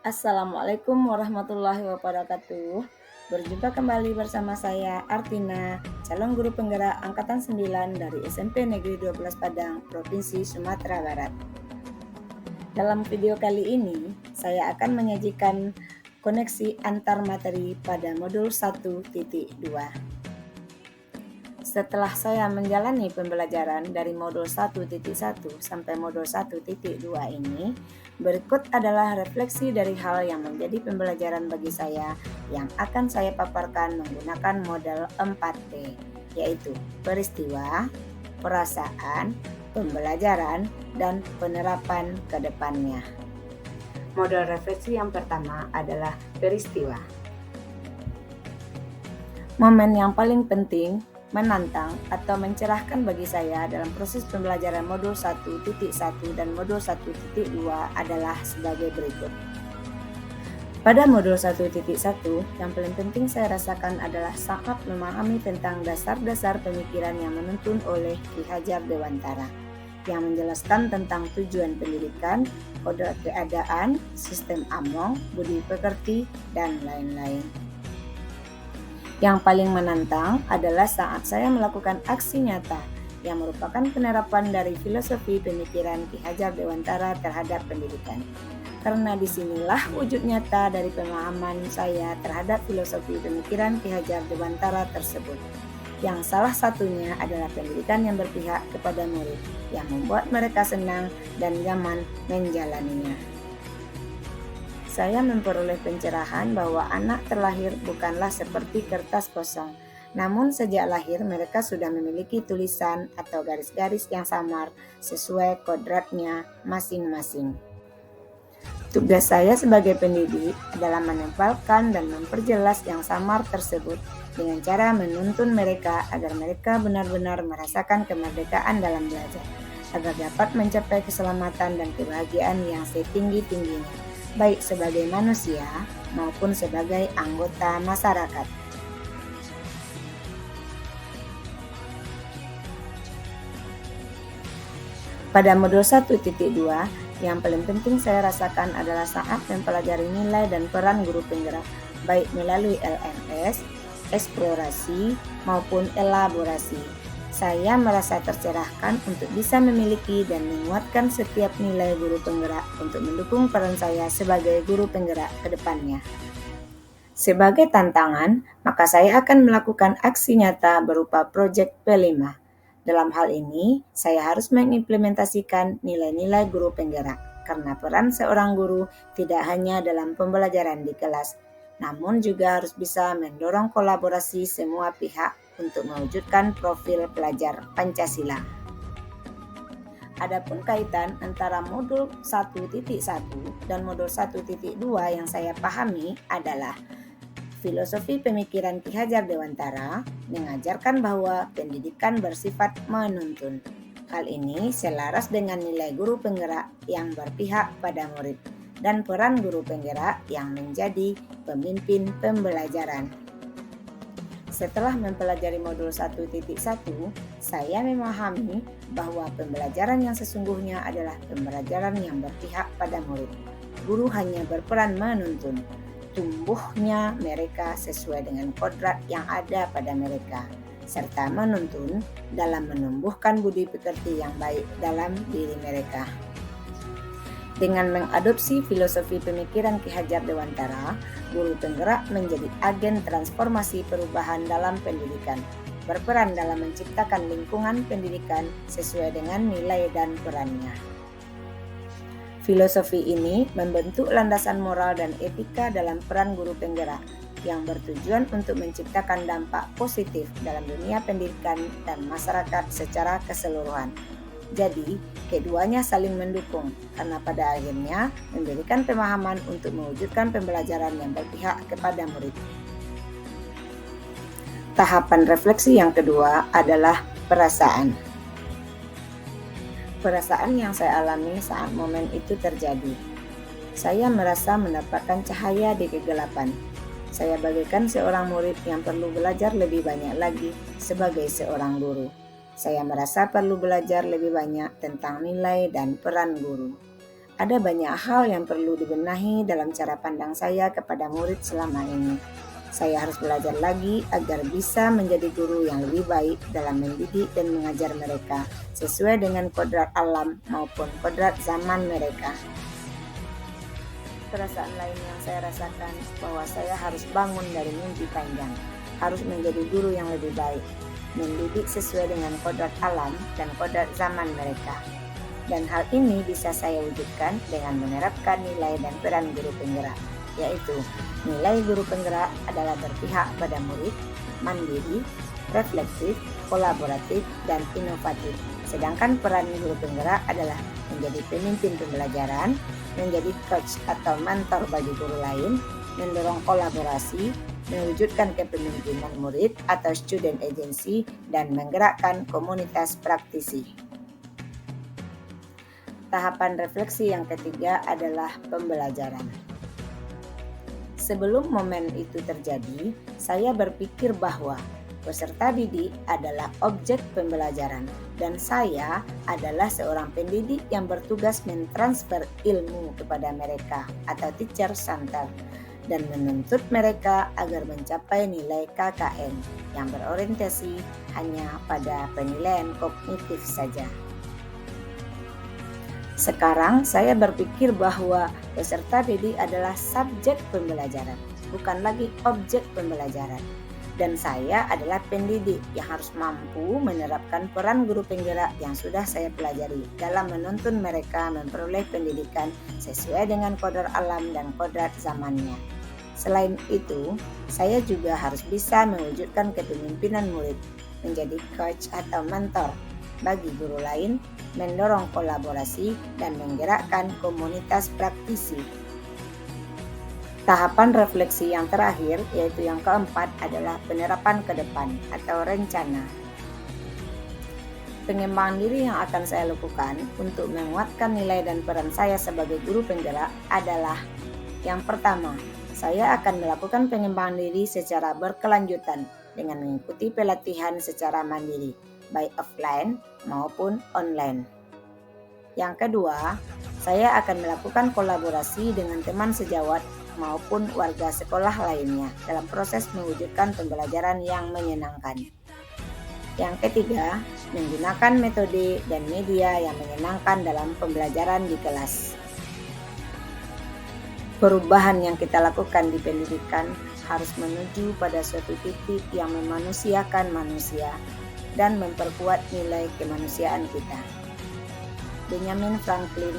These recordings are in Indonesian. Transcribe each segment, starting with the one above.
Assalamualaikum warahmatullahi wabarakatuh. Berjumpa kembali bersama saya Artina, calon guru penggerak angkatan 9 dari SMP Negeri 12 Padang, Provinsi Sumatera Barat. Dalam video kali ini, saya akan menyajikan koneksi antar materi pada modul 1.2. Setelah saya menjalani pembelajaran dari modul 1.1 sampai modul 1.2 ini, berikut adalah refleksi dari hal yang menjadi pembelajaran bagi saya yang akan saya paparkan menggunakan model 4P, yaitu peristiwa, perasaan, pembelajaran, dan penerapan ke depannya. Model refleksi yang pertama adalah peristiwa. Momen yang paling penting, menantang, atau mencerahkan bagi saya dalam proses pembelajaran modul 1.1 dan modul 1.2 adalah sebagai berikut. Pada modul 1.1, yang paling penting saya rasakan adalah saat memahami tentang dasar-dasar pemikiran yang menuntun oleh Ki Hajar Dewantara, yang menjelaskan tentang tujuan pendidikan, kodrat keadaan, sistem among, budi pekerti, dan lain-lain. Yang paling menantang adalah saat saya melakukan aksi nyata yang merupakan penerapan dari filosofi pemikiran Ki Hajar Dewantara terhadap pendidikan. Karena disinilah wujud nyata dari pemahaman saya terhadap filosofi pemikiran Ki Hajar Dewantara tersebut. Yang salah satunya adalah pendidikan yang berpihak kepada murid, yang membuat mereka senang dan nyaman menjalaninya. Saya memperoleh pencerahan bahwa anak terlahir bukanlah seperti kertas kosong, namun sejak lahir mereka sudah memiliki tulisan atau garis-garis yang samar sesuai kodratnya masing-masing. Tugas saya sebagai pendidik adalah menempelkan dan memperjelas yang samar tersebut dengan cara menuntun mereka agar mereka benar-benar merasakan kemerdekaan dalam belajar, agar dapat mencapai keselamatan dan kebahagiaan yang setinggi-tingginya, baik sebagai manusia maupun sebagai anggota masyarakat. Pada modul 1.2, yang paling penting saya rasakan adalah saat mempelajari nilai dan peran guru penggerak, baik melalui LMS, eksplorasi, maupun elaborasi. Saya merasa tercerahkan untuk bisa memiliki dan menguatkan setiap nilai guru penggerak untuk mendukung peran saya sebagai guru penggerak ke depannya. Sebagai tantangan, maka saya akan melakukan aksi nyata berupa proyek P5. Dalam hal ini, saya harus mengimplementasikan nilai-nilai guru penggerak, karena peran seorang guru tidak hanya dalam pembelajaran di kelas, namun juga harus bisa mendorong kolaborasi semua pihak untuk mewujudkan profil pelajar Pancasila. Adapun kaitan antara modul 1.1 dan modul 1.2 yang saya pahami adalah filosofi pemikiran Ki Hajar Dewantara mengajarkan bahwa pendidikan bersifat menuntun. Hal ini selaras dengan nilai guru penggerak yang berpihak pada murid dan peran guru penggerak yang menjadi pemimpin pembelajaran. Setelah mempelajari modul 1.1, saya memahami bahwa pembelajaran yang sesungguhnya adalah pembelajaran yang berpihak pada murid. Guru hanya berperan menuntun, tumbuhnya mereka sesuai dengan kodrat yang ada pada mereka, serta menuntun dalam menumbuhkan budi pekerti yang baik dalam diri mereka. Dengan mengadopsi filosofi pemikiran Ki Hajar Dewantara, guru penggerak menjadi agen transformasi perubahan dalam pendidikan, berperan dalam menciptakan lingkungan pendidikan sesuai dengan nilai dan perannya. Filosofi ini membentuk landasan moral dan etika dalam peran guru penggerak yang bertujuan untuk menciptakan dampak positif dalam dunia pendidikan dan masyarakat secara keseluruhan. Jadi, keduanya saling mendukung karena pada akhirnya memberikan pemahaman untuk mewujudkan pembelajaran yang berpihak kepada murid. Tahapan refleksi yang kedua adalah perasaan. Perasaan yang saya alami saat momen itu terjadi. Saya merasa mendapatkan cahaya di kegelapan. Saya bagaikan seorang murid yang perlu belajar lebih banyak lagi sebagai seorang guru. Saya merasa perlu belajar lebih banyak tentang nilai dan peran guru. Ada banyak hal yang perlu dibenahi dalam cara pandang saya kepada murid selama ini. Saya harus belajar lagi agar bisa menjadi guru yang lebih baik dalam mendidik dan mengajar mereka sesuai dengan kodrat alam maupun kodrat zaman mereka. Perasaan lain yang saya rasakan bahwa saya harus bangun dari mimpi panjang, harus menjadi guru yang lebih baik, mendidik sesuai dengan kodrat alam dan kodrat zaman mereka. Dan hal ini bisa saya wujudkan dengan menerapkan nilai dan peran guru penggerak, yaitu nilai guru penggerak adalah berpihak pada murid, mandiri, refleksif, kolaboratif, dan inovatif. Sedangkan peran guru penggerak adalah menjadi pemimpin pembelajaran, menjadi coach atau mentor bagi guru lain, mendorong kolaborasi, mewujudkan kepemimpinan murid atau student agency, dan menggerakkan komunitas praktisi. Tahapan refleksi yang ketiga adalah pembelajaran. Sebelum momen itu terjadi, saya berpikir bahwa peserta didik adalah objek pembelajaran dan saya adalah seorang pendidik yang bertugas mentransfer ilmu kepada mereka atau teacher center dan menuntut mereka agar mencapai nilai KKM yang berorientasi hanya pada penilaian kognitif saja. Sekarang saya berpikir bahwa peserta didik adalah subjek pembelajaran, bukan lagi objek pembelajaran. Dan saya adalah pendidik yang harus mampu menerapkan peran guru penggerak yang sudah saya pelajari dalam menuntun mereka memperoleh pendidikan sesuai dengan kodrat alam dan kodrat zamannya. Selain itu, saya juga harus bisa mewujudkan kepemimpinan murid, menjadi coach atau mentor bagi guru lain, mendorong kolaborasi, dan menggerakkan komunitas praktisi. Tahapan refleksi yang terakhir, yaitu yang keempat, adalah penerapan ke depan atau rencana. Pengembangan diri yang akan saya lakukan untuk menguatkan nilai dan peran saya sebagai guru penggerak adalah: yang pertama, saya akan melakukan pengembangan diri secara berkelanjutan dengan mengikuti pelatihan secara mandiri, baik offline maupun online. Yang kedua, saya akan melakukan kolaborasi dengan teman sejawat maupun warga sekolah lainnya dalam proses mewujudkan pembelajaran yang menyenangkan. Yang ketiga, menggunakan metode dan media yang menyenangkan dalam pembelajaran di kelas. Perubahan yang kita lakukan di pendidikan harus menuju pada suatu titik yang memanusiakan manusia dan memperkuat nilai kemanusiaan kita. Benjamin Franklin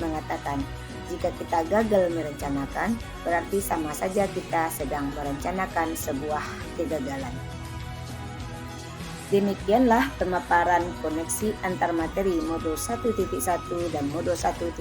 mengatakan, jika kita gagal merencanakan, berarti sama saja kita sedang merencanakan sebuah kegagalan. Demikianlah pemaparan koneksi antar materi modul 1.1 dan modul 1.2